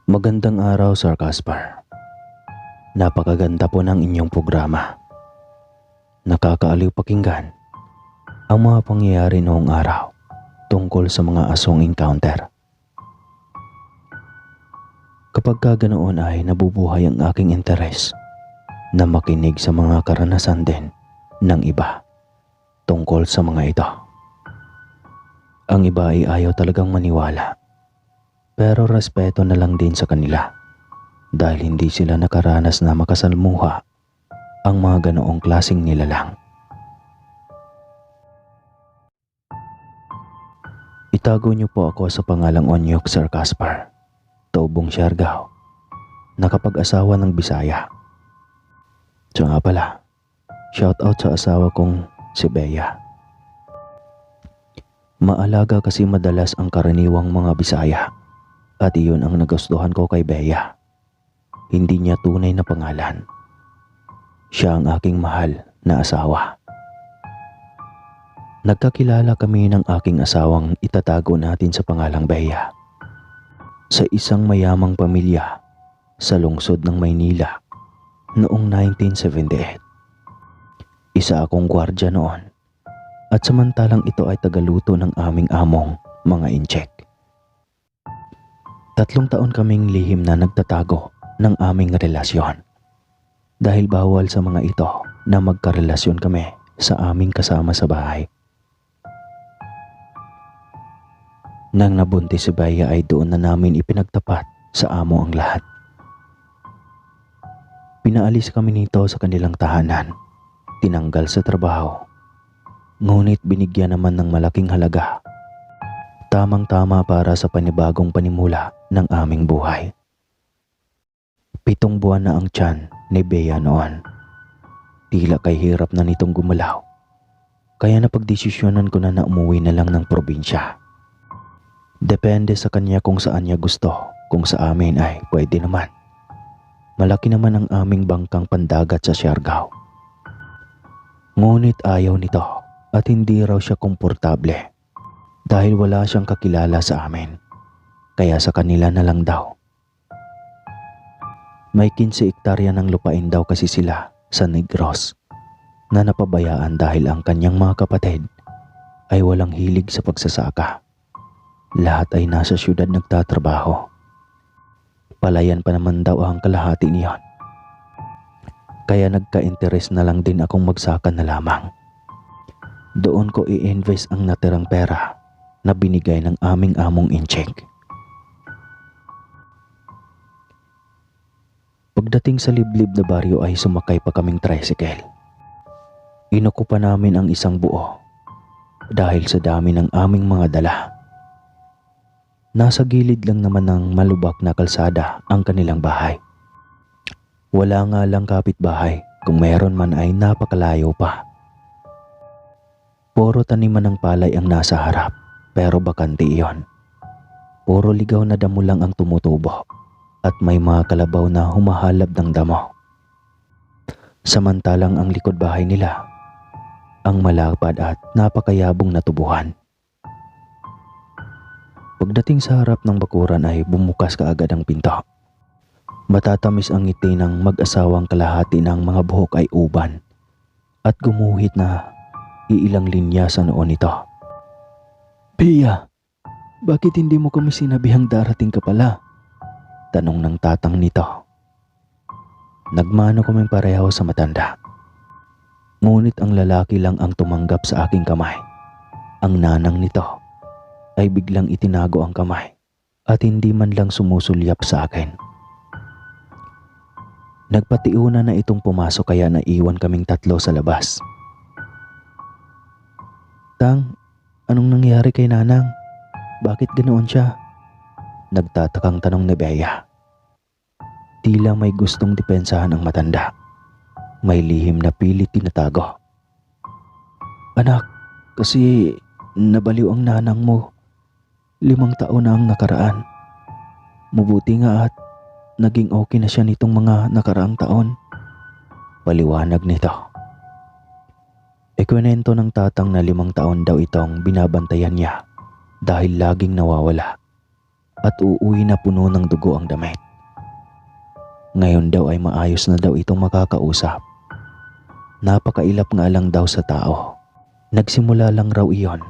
Magandang araw, Sir Caspar. Napakaganda po ng inyong programa. Nakakaaliw pakinggan ang mga pangyayari noong araw tungkol sa mga aswang encounter. Kapag ganoon ay nabubuhay ang aking interes na makinig sa mga karanasan din ng iba tungkol sa mga ito. Ang iba ay ayaw talagang maniwala, pero respeto na lang din sa kanila dahil hindi sila nakaranas na makasalmuha ang mga ganoong klaseng nilalang. Itago niyo po ako sa pangalang Onyok, Sir Caspar, Taubong Siargao, nakapag-asawa ng Bisaya. So nga pala, shout out sa asawa kong si Bea. Maalaga kasi madalas ang karaniwang mga Bisaya at iyon ang nagustuhan ko kay Bea. Hindi niya tunay na pangalan. Siya ang aking mahal na asawa. Nagkakilala kami ng aking asawang itatago natin sa pangalang Bea sa isang mayamang pamilya sa lungsod ng Maynila noong 1978. Isa akong gwardya noon at samantalang ito ay tagaluto ng aming among mga incheck. 3 taon kaming lihim na nagtatago ng aming relasyon dahil bawal sa mga ito na magkarelasyon kami sa aming kasama sa bahay. Nang nabuntis si Bea ay doon na namin ipinagtapat sa amo ang lahat. Pinaalis kami nito sa kanilang tahanan, tinanggal sa trabaho, ngunit binigyan naman ng malaking halaga. Tamang-tama para sa panibagong panimula ng aming buhay. 7 buwan na ang tiyan ni Bea noon. Tila kay hirap na nitong gumalaw, kaya napagdesisyonan ko na umuwi na lang ng probinsya. Depende sa kanya kung saan niya gusto, kung sa amin ay pwede naman. Malaki naman ang aming bangkang pandagat sa Siargao. Ngunit ayaw nito at hindi raw siya komportable dahil wala siyang kakilala sa amin, kaya sa kanila na lang daw. May 15 hektarya ng lupain daw kasi sila sa Negros na napabayaan dahil ang kanyang mga kapatid ay walang hilig sa pagsasaka. Lahat ay nasa syudad nagtatrabaho. Palayan pa naman daw ang kalahati niyon. Kaya nagka-interes na lang din akong magsaka na lamang. Doon ko i-invest ang natirang pera na binigay ng aming among incheck. Pagdating sa liblib na baryo ay sumakay pa kaming tricycle. Inuko pa namin ang isang buo dahil sa dami ng aming mga dala. Nasa gilid lang naman ng malubak na kalsada ang kanilang bahay. Wala nga lang kapitbahay, kung meron man ay napakalayo pa. Puro taniman ng palay ang nasa harap, pero bakante iyon. Puro ligaw na damo lang ang tumutubo at may mga kalabaw na humahalab ng damo. Samantalang ang likod bahay nila, ang malapad at napakayabong na tubuhan. Pagdating sa harap ng bakuran ay bumukas kaagad ang pinto. Matatamis ang ngiti ng mag-asawang kalahati ng mga buhok ay uban at gumuhit na iilang linya sa noon nito. "Bea, bakit hindi mo kami sinabihang darating ka pala?" tanong ng tatang nito. Nagmano kaming pareho sa matanda. Ngunit ang lalaki lang ang tumanggap sa aking kamay. Ang nanang nito ay biglang itinago ang kamay at hindi man lang sumusulyap sa akin. Nagpatiuna na itong pumasok kaya naiwan kaming 3 sa labas. "Tang, anong nangyari kay nanang? Bakit ganoon siya?" Nagtatakang tanong ni Bea. Tila may gustong depensahan ang matanda. May lihim na pilit tinatago. "Anak, kasi nabaliw ang nanang mo. 5 taon na ang nakaraan. Mabuti nga at naging okay na siya nitong mga nakaraang taon." Paliwanag nito. Ikwento ng tatang na 5 taon daw itong binabantayan niya dahil laging nawawala. at uuwi na puno ng dugo ang damit. Ngayon daw ay maayos na daw itong makakausap. Napakailap nga lang daw sa tao. Nagsimula lang raw iyon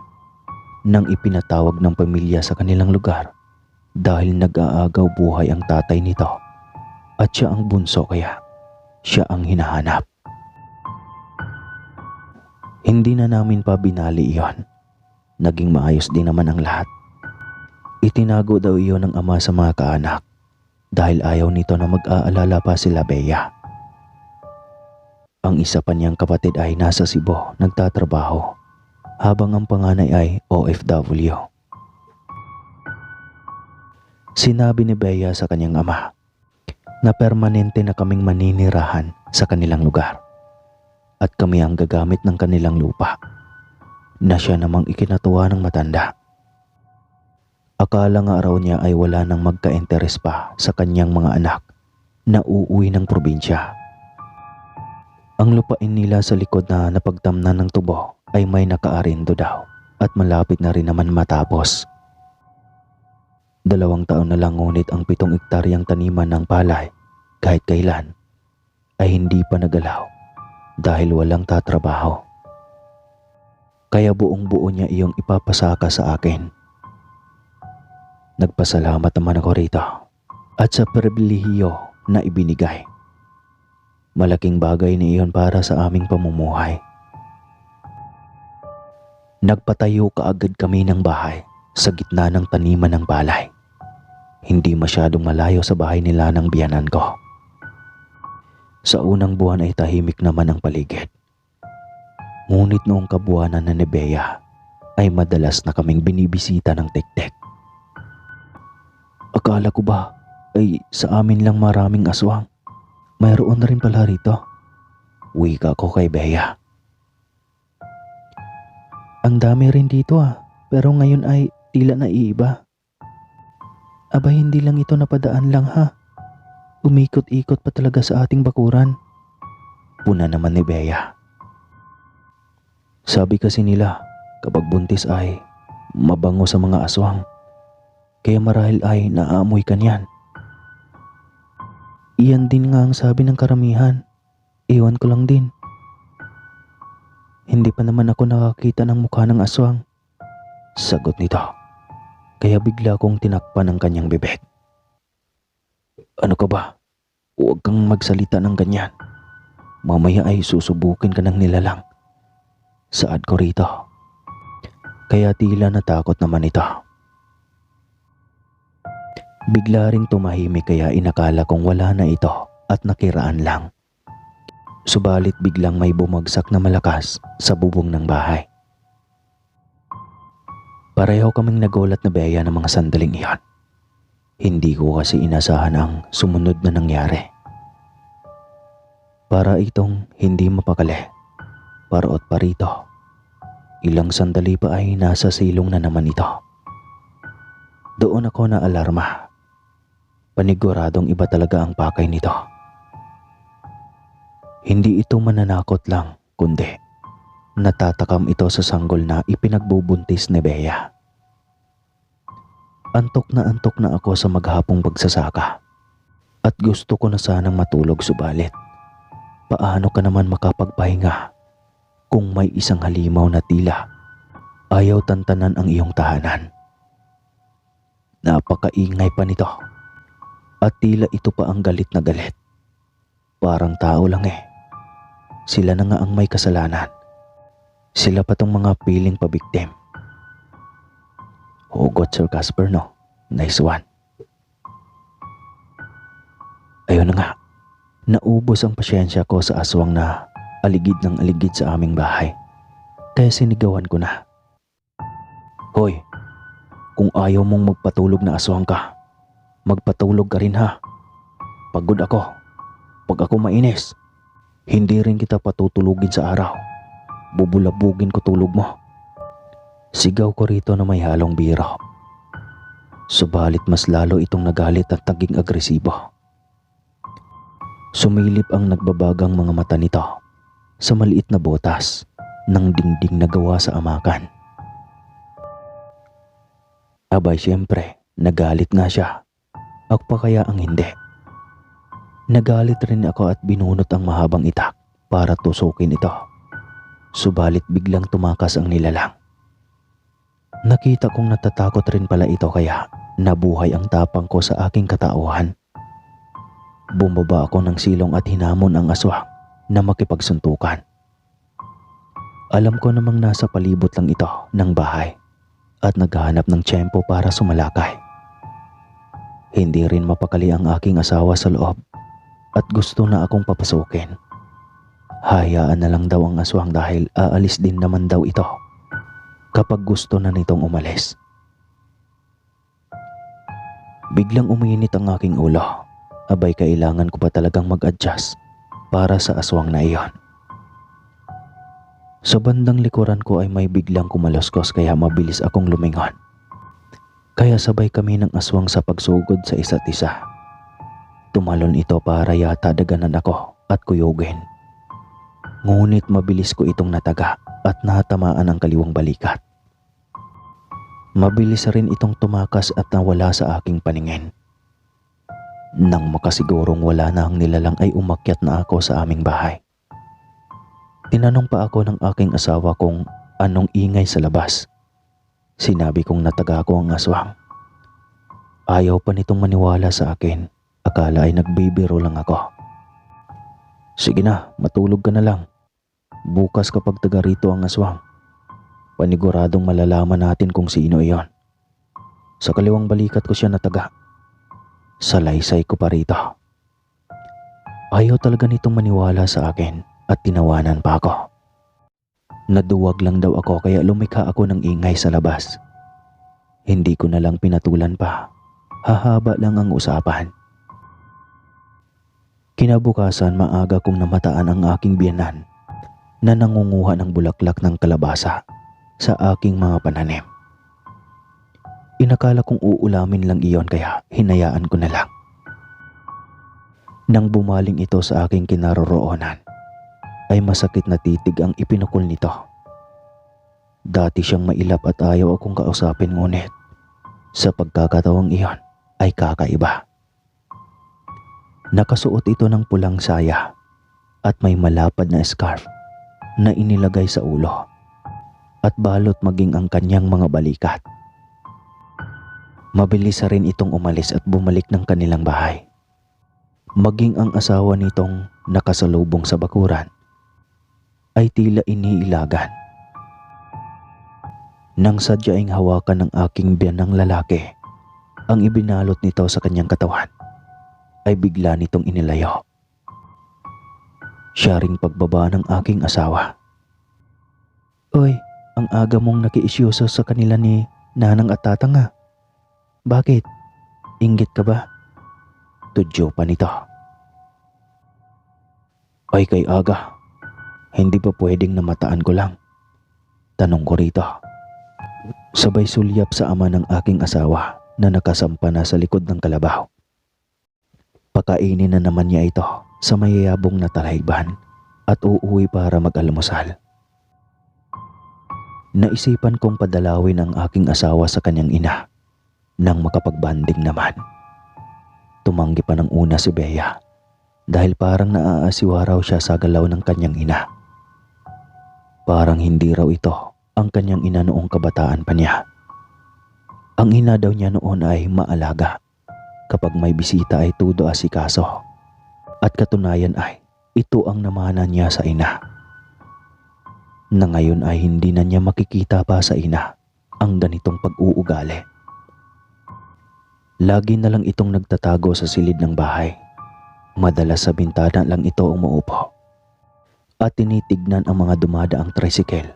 nang ipinatawag ng pamilya sa kanilang lugar dahil nag-aagaw buhay ang tatay nito at siya ang bunso kaya siya ang hinahanap. Hindi na namin pa binali iyon. Naging maayos din naman ang lahat. Itinago daw iyon ng ama sa mga kaanak dahil ayaw nito na mag-aalala pa sila Bea. Ang isa pa niyang kapatid ay nasa Cebu nagtatrabaho habang ang panganay ay OFW. Sinabi ni Bea sa kanyang ama na permanente na kaming maninirahan sa kanilang lugar at kami ang gagamit ng kanilang lupa na siya namang ikinatuwa ng matanda. Akala nga raw niya ay wala nang magka-interes pa sa kanyang mga anak na uuwi ng probinsya. Ang lupain nila sa likod na napagtamnan ng tubo ay may nakaarindo daw at malapit na rin naman matapos. 2 taon na lang ngunit ang 7 ektaryang taniman ng palay kahit kailan ay hindi pa nagalaw dahil walang tatrabaho. Kaya buong buo niya iyong ipapasaka sa akin. Nagpasalamat naman ako rito at sa pribilehiyo na ibinigay. Malaking bagay na iyon para sa aming pamumuhay. Nagpatayo kaagad kami ng bahay sa gitna ng taniman ng palay. Hindi masyadong malayo sa bahay nila ng biyanan ko. Sa unang buwan ay tahimik naman ang paligid. Ngunit noong kabuwanan na ni Bea ay madalas na kaming binibisita ng tiktik. Akala ko ba ay sa amin lang maraming aswang? Mayroon na rin pala rito. Wika ko kay Bea. Ang dami rin dito pero ngayon ay tila naiiba. Aba hindi lang ito napadaan lang ha. Umikot-ikot pa talaga sa ating bakuran. Puna naman ni Bea. Sabi kasi nila kapag buntis ay mabango sa mga aswang. Kaya marahil ay naaamoy ka niyan. Iyan din nga ang sabi ng karamihan. Iwan ko lang din. Hindi pa naman ako nakakita ng mukha ng aswang. Sagot nito. Kaya bigla kong tinakpan ang kanyang bibig. Ano ka ba? Huwag kang magsalita ng ganyan. Mamaya ay susubukin ka ng nilalang. Saad ko rito. Kaya tila natakot naman ito. Bigla ring tumahimik kaya inakala kong wala na ito at nakiraan lang. Subalit biglang may bumagsak na malakas sa bubong ng bahay. Pareho kaming nagulat na Bea ng mga sandaling iyon. Hindi ko kasi inasahan ang sumunod na nangyari. Para itong hindi mapakali. Parot pa rito. Ilang sandali pa ay nasa silong na naman ito. Doon ako na alarma. Paniguradong iba talaga ang pakay nito. Hindi ito mananakot lang, kundi natatakam ito sa sanggol na ipinagbubuntis ni Bea. Antok na ako sa maghapong pagsasaka at gusto ko na sanang matulog subalit. Paano ka naman makapagpahinga kung may isang halimaw na tila ayaw tantanan ang iyong tahanan? Napakaingay pa nito. At tila ito pa ang galit na galit. Parang tao lang Sila na nga ang may kasalanan. Sila pa tong mga piling pabiktim. Hugot Sir Casper no? Nice one. Ayun na nga. Naubos ang pasyensya ko sa aswang na aligid ng aligid sa aming bahay. Kaya sinigawan ko na. Hoy, kung ayaw mong magpatulog na aswang ka, magpatulog ka rin ha. Pagod ako. Pag ako mainis, hindi rin kita patutulugin sa araw. Bubulabugin ko tulog mo. Sigaw ko rito na may halong biro. Subalit mas lalo itong nagalit at naging agresibo. Sumilip ang nagbabagang mga mata nito sa maliit na botas ng dingding na gawa sa amakan. Abay siyempre, Nagalit nga siya. Ako pa kaya ang hindi. Nagalit rin ako at binunot ang mahabang itak para tusukin ito. Subalit biglang tumakas ang nilalang. Nakita kong natatakot rin pala ito kaya nabuhay ang tapang ko sa aking katauhan. Bumaba ako ng silong at hinamon ang aswang na makipagsuntukan. Alam ko namang nasa palibot lang ito ng bahay at naghahanap ng tiyempo para sumalakay. Hindi rin mapakali ang aking asawa sa loob at gusto na akong papasukin. Hayaan na lang daw ang aswang dahil aalis din naman daw ito kapag gusto na nitong umalis. Biglang uminit ang aking ulo. Abay, kailangan ko pa talagang mag-adjust para sa aswang na iyon. Sa bandang likuran ko ay may biglang kumaloskos kaya mabilis akong lumingon. Kaya sabay kami ng aswang sa pagsugod sa isa't isa. Tumalon ito para yata daganan ako at kuyugin. Ngunit mabilis ko itong nataga at natamaan ang kaliwang balikat. Mabilis rin itong tumakas at nawala sa aking paningin. Nang makasigurong wala na ang nilalang ay umakyat na ako sa aming bahay. Tinanong pa ako ng aking asawa kung anong ingay sa labas. Sinabi kong nataga ko ang aswang. Ayaw pa nitong maniwala sa akin. Akala ay nagbibiro lang ako. Sige na, matulog ka na lang. Bukas kapag taga rito ang aswang, paniguradong malalaman natin kung sino iyon. Sa kaliwang balikat ko siya nataga. Salaysay ko pa rito. Ayaw talaga nitong maniwala sa akin at tinawanan pa ako. Naduwag lang daw ako kaya lumikha ako ng ingay sa labas. Hindi ko na lang pinatulan pa. Hahaba lang ang usapan. Kinabukasan maaga kong namataan ang aking biyenan na nangunguha ng bulaklak ng kalabasa sa aking mga pananim. Inakala kong uulamin lang iyon kaya hinayaan ko na lang. Nang bumaling ito sa aking kinaroroonan, ay masakit na titig ang ipinukol nito. Dati siyang mailap at ayaw akong kausapin ngunit sa pagkakataong iyon ay kakaiba. Nakasuot ito ng pulang saya at may malapad na scarf na inilagay sa ulo at balot maging ang kanyang mga balikat. Mabilis rin itong umalis at bumalik ng kanilang bahay. Maging ang asawa nitong nakasalubong sa bakuran ay tila iniilagan. Nang sadyaing hawakan ng aking biyanang lalaki ang ibinalot nito sa kanyang katawan, ay bigla nitong inilayo. Siya ring pagbaba ng aking asawa. Oy, ang aga mong nakiisyoso sa kanila ni nanang at tatang nga. Bakit? Inggit ka ba? Tudyo pa nito. Ay kay aga, hindi pa pwedeng namataan ko lang? Tanong ko rito. Sabay sulyap sa ama ng aking asawa na nakasampa na sa likod ng kalabaw. Pakainin na naman niya ito sa mayayabong na talahiban at uuwi para mag-almusal. Naisipan kong padalawin ang aking asawa sa kanyang ina nang makapagbanding naman. Tumanggi pa ng una si Bea dahil parang naaasiwa raw siya sa galaw ng kanyang ina. Parang hindi raw ito ang kanyang ina noong kabataan pa niya. Ang ina daw niya noon ay maalaga. Kapag may bisita ay tudo asikaso. At katunayan ay ito ang namana niya sa ina. Na ngayon ay hindi na niya makikita pa sa ina ang ganitong pag-uugali. Lagi na lang itong nagtatago sa silid ng bahay. Madalas sa bintana lang ito umuupo. At tinitignan ang mga dumadaang tricycle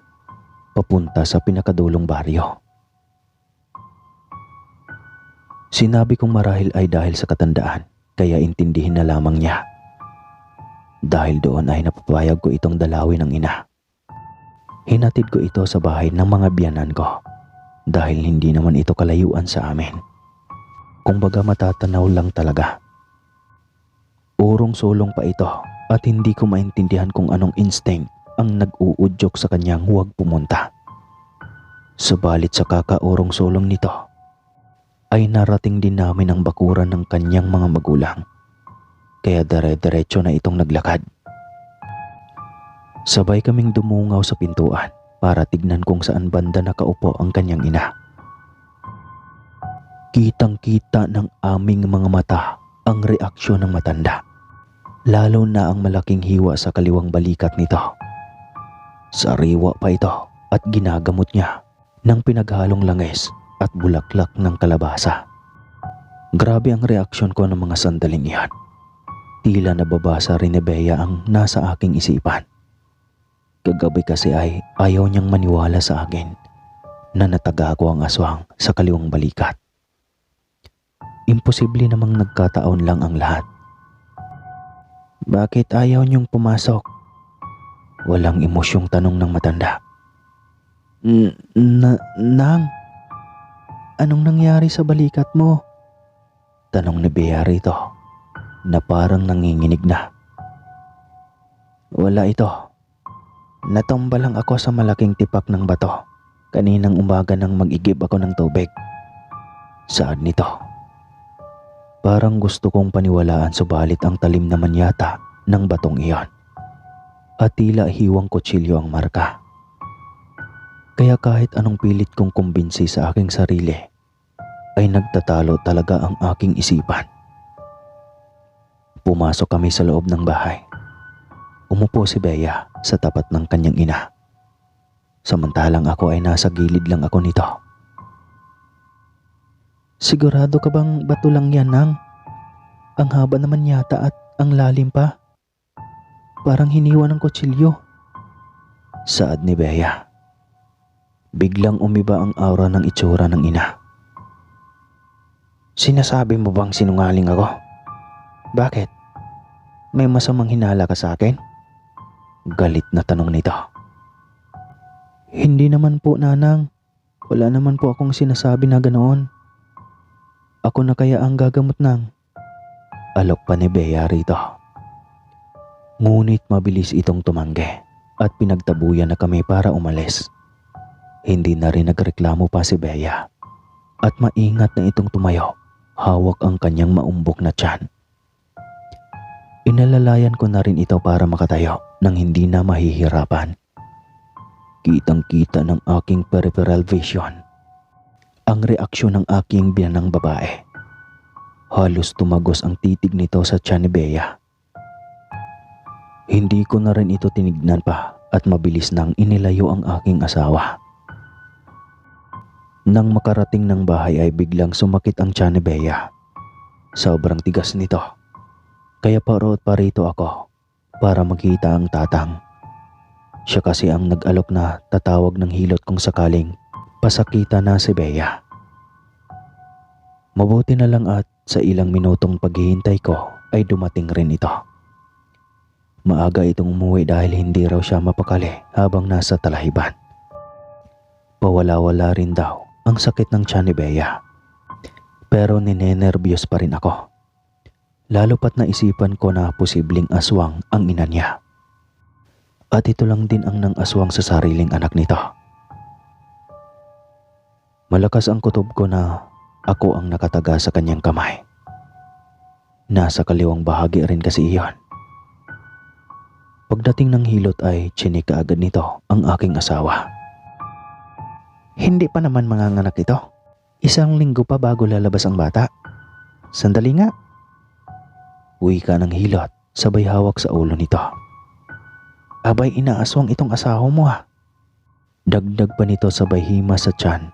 papunta sa pinakadulong baryo. Sinabi kong marahil ay dahil sa katandaan, kaya intindihin na lamang niya. Dahil doon ay napapayag ko itong dalawin ng ina. Hinatid ko ito sa bahay ng mga biyanan ko dahil hindi naman ito kalayuan sa amin. Kung baga matatanaw lang talaga. Urong-sulong pa ito at hindi ko maintindihan kung anong instinct ang nag-uudyok sa kanyang huwag pumunta. Subalit sa kakaurong-sulong nito, ay narating din namin ang bakuran ng kanyang mga magulang. Kaya dire-diretso na itong naglakad. Sabay kaming dumungaw sa pintuan para tignan kung saan banda nakaupo ang kanyang ina. Kitang-kita ng aming mga mata ang reaksyon ng matanda. Lalo na ang malaking hiwa sa kaliwang balikat nito. Sariwa pa ito at ginagamot niya ng pinaghalong langis at bulaklak ng kalabasa. Grabe ang reaksyon ko ng mga sandaling iyan. Tila nababasa rin ni Bea ang nasa aking isipan. Kagabi kasi ay ayaw niyang maniwala sa akin na nataga ko ang aswang sa kaliwang balikat. Imposible namang nagkataon lang ang lahat. Bakit ayaw niyong pumasok? Walang emosyong tanong ng matanda. Nang, anong nangyari sa balikat mo? Tanong ni Bea rito na parang nanginginig na. Wala ito. Natumba lang ako sa malaking tipak ng bato kaninang umaga nang mag-igib ako ng tubig. Saad nito. Parang gusto kong paniwalaan subalit ang talim naman yata ng batong iyon. At tila hiwang kutsilyo ang marka. Kaya kahit anong pilit kong kumbinsi sa aking sarili, ay nagtatalo talaga ang aking isipan. Pumasok kami sa loob ng bahay. Umupo si Bea sa tapat ng kanyang ina. Samantalang ako ay nasa gilid lang ako nito. Sigurado ka bang bato lang yan, Nang? Ang haba naman yata at ang lalim pa. Parang hiniwa ng kutsilyo. Saad ni Bea. Biglang umiba ang aura ng itsura ng ina. Sinasabi mo bang sinungaling ako? Bakit? May masamang hinala ka sa akin? Galit na tanong nito. Hindi naman po, Nanang. Wala naman po akong sinasabi na ganoon. Ako na kaya ang gagamot, Nang. Alok pa ni Bea rito. Ngunit mabilis itong tumanggi at pinagtabuyan na kami para umalis. Hindi na rin nagreklamo pa si Bea at maingat na itong tumayo, hawak ang kanyang maumbok na tiyan. Inalalayan ko na rin ito para makatayo nang hindi na mahihirapan. Kitang-kita ng aking peripheral vision ang reaksyon ng aking biyanang babae. Halos tumagos ang titig nito sa tiyan ni Bea. Hindi ko na rin ito tinignan pa at mabilis nang inilayo ang aking asawa. Nang makarating ng bahay ay biglang sumakit ang tiyan ni Bea. Sobrang tigas nito. Kaya parot pa rito ako para makita ang tatang. Siya kasi ang nag-alok na tatawag ng hilot kung sakaling pasakita na si Bea. Mabuti na lang at sa ilang minutong paghihintay ko ay dumating rin ito. Maaga itong umuwi dahil hindi raw siya mapakali habang nasa talahiban. Pawala-wala rin daw ang sakit ng tiyan ni Bea. Pero ninenervyos pa rin ako. Lalo pat naisipan ko na posibleng aswang ang ina niya. At ito lang din ang nang aswang sa sariling anak nito. Malakas ang kutob ko na ako ang nakataga sa kanyang kamay. Nasa kaliwang bahagi rin kasi iyon. Pagdating ng hilot ay tsinika agad nito ang aking asawa. Hindi pa naman manganganak ito. 1 linggo pa bago lalabas ang bata. Sandali nga. Wika ng hilot sabay hawak sa ulo nito. Abay, inaaswang itong asawa mo ha. Dagdag pa nito sabay hima sa tiyan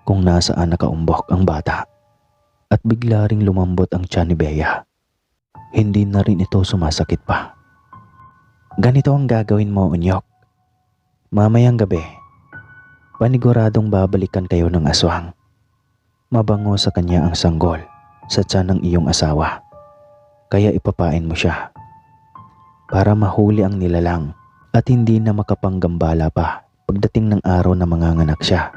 kung nasaan nakaumbok ang bata. At bigla ring lumambot ang tiyan ni Bea. Hindi na rin ito sumasakit pa. Ganito ang gagawin mo, Unyok. Mamayang gabi, paniguradong babalikan kayo ng aswang. Mabango sa kanya ang sanggol sa tiyan ng iyong asawa. Kaya ipapain mo siya para mahuli ang nilalang at hindi na makapanggambala pa pagdating ng araw na manganganak siya.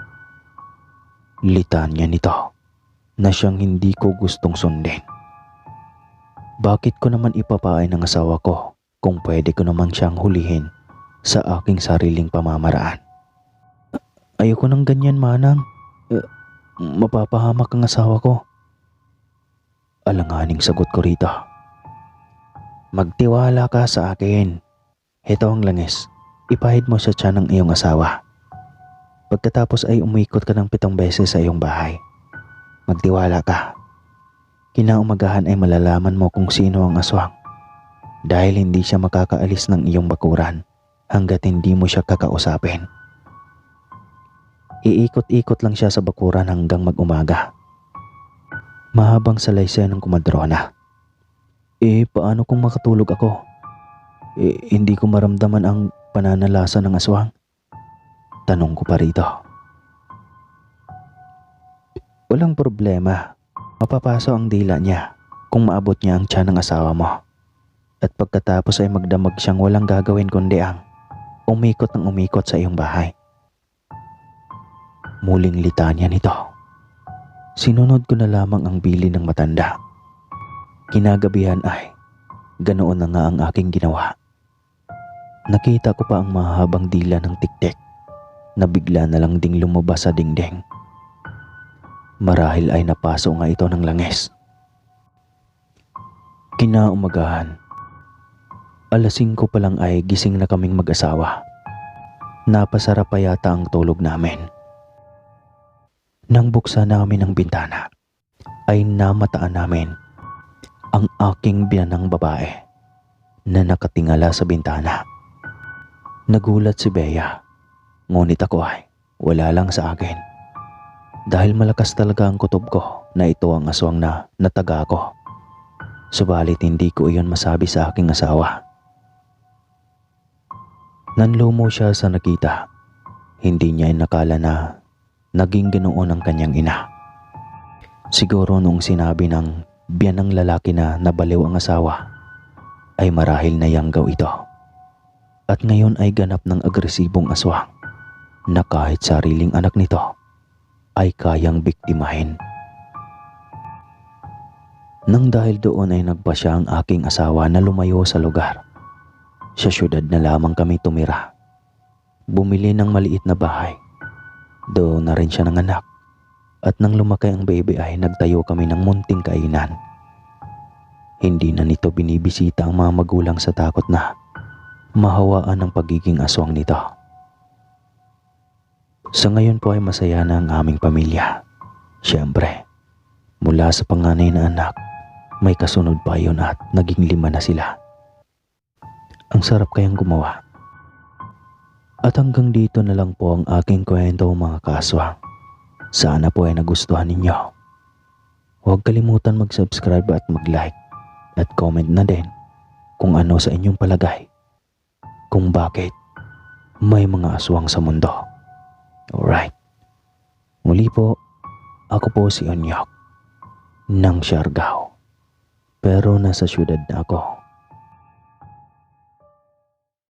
Litanya nito na siyang hindi ko gustong sundin. Bakit ko naman ipapain ang asawa ko kung pwede ko naman siyang hulihin sa aking sariling pamamaraan? Ayoko ng ganyan, Manang. Mapapahamak ang asawa ko. Alanganing sagot ko rito. Magtiwala ka sa akin. Ito ang langis. Ipahid mo sa tiyan ng iyong asawa. Pagkatapos ay umikot ka ng 7 beses sa iyong bahay. Magtiwala ka. Kinaumagahan ay malalaman mo kung sino ang aswang. Dahil hindi siya makakaalis ng iyong bakuran hanggat hindi mo siya kakausapin. Iikot-ikot lang siya sa bakuran hanggang mag-umaga. Mahabang salaysay ng kumadrona. Paano kung makatulog ako? Hindi ko maramdaman ang pananalasa ng aswang? Tanong ko pa rito. Walang problema. Mapapaso ang dila niya kung maabot niya ang tiyan ng asawa mo. At pagkatapos ay magdamag siyang walang gagawin kundi ang umikot ng umikot sa iyong bahay. Muling litanya nito. Sinunod ko na lamang ang bili ng matanda. Kinagabihan ay ganoon na nga ang aking ginawa. Nakita ko pa ang mahabang dila ng tiktik na bigla na lang ding lumabas sa dingding. Marahil ay napaso nga ito ng langis. Kinaumagahan. 5:00 pa lang ay gising na kaming mag-asawa. Napasarap pa yata ang tulog namin. Nang buksan namin ang bintana, ay namataan namin ang aking biyanang babae na nakatingala sa bintana. Nagulat si Bea, ngunit ako ay wala lang sa akin. Dahil malakas talaga ang kutob ko na ito ang aswang na nataga ko. Subalit hindi ko iyon masabi sa aking asawa. Nanlumo siya sa nakita. Hindi niya nakala na naging ganoon ang kanyang ina. Siguro noong sinabi ng biyanang lalaki na nabaliw ang asawa, ay marahil na yanggaw ito. At ngayon ay ganap ng agresibong aswang na kahit sariling anak nito ay kayang biktimahin. Nang dahil doon ay nagpasya ang aking asawa na lumayo sa lugar. Sa syudad na lamang kami tumira. Bumili ng maliit na bahay. Doon na rin siya nanganak. At nang lumaki ang baby ay nagtayo kami ng munting kainan. Hindi na nito binibisita ang mga magulang sa takot na mahawaan ng pagiging aswang nito. Sa ngayon po ay masaya na ang aming pamilya. Siyempre, mula sa panganay na anak, may kasunod pa yun at naging 5 na sila. Ang sarap kayang gumawa. At hanggang dito na lang po ang aking kwento mga kaswang. Sana po ay nagustuhan ninyo. Huwag kalimutan mag-subscribe at mag-like at comment na din kung ano sa inyong palagay. Kung bakit may mga aswang sa mundo. Alright. Muli po, ako po si Onyok ng Siargao. Pero nasa syudad na ako.